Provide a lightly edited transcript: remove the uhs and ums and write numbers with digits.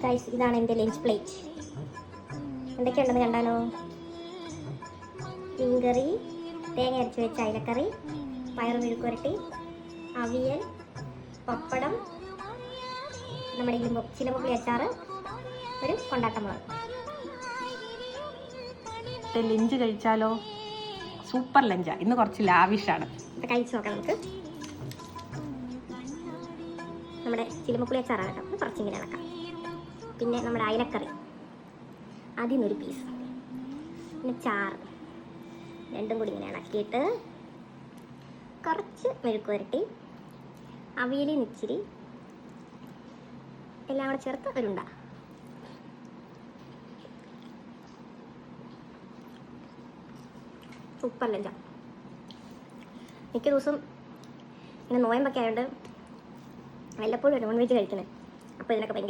Guys, ഇതാണ് എൻ്റെ lunch plate. എന്തൊക്കെയുണ്ടെന്ന് കണ്ടാലോ? മീൻകറി, തേങ്ങ അരച്ച് വെച്ച അയിലക്കറി, പയറ് മെഴുക്കുവരട്ടി, അവിയൽ, പപ്പടം, നമ്മുടെ ചിലമ്പുളി അച്ചാറ്, ഒരു കൊണ്ടാട്ടമുളക്. ലഞ്ച് കഴിച്ചാലോ? സൂപ്പർ ലഞ്ചാണ്. ഇന്ന് കുറച്ച് ലാവിഷാണ്. കഴിച്ചു നോക്കാം നമുക്ക്. നമ്മുടെ ചിലമ്പുളി അച്ചാറാണ് കേട്ടോ, കുറച്ചിങ്ങനെ ഇളക്കാം. പിന്നെ നമ്മുടെ അയിലക്കറി, അതിൽ നിന്നൊരു പീസ്, പിന്നെ ചാറ്, രണ്ടും കൂടി ഇങ്ങനെ ഇളക്കിയിട്ട് കുറച്ച് മെഴുക്ക് പുരട്ടി, അവിയലിൽ ഇച്ചിരി, എല്ലാം കൂടെ ചേർത്ത് ഒരുണ്ട. Super lunch. മിക്ക ദിവസം ഇങ്ങനെ നോയമ്പൊക്കെ ആയതുകൊണ്ട് വല്ലപ്പോഴും നോൺ വെജ് കഴിക്കുന്നത്. അപ്പോൾ ഇതിനൊക്കെ ഭയങ്കര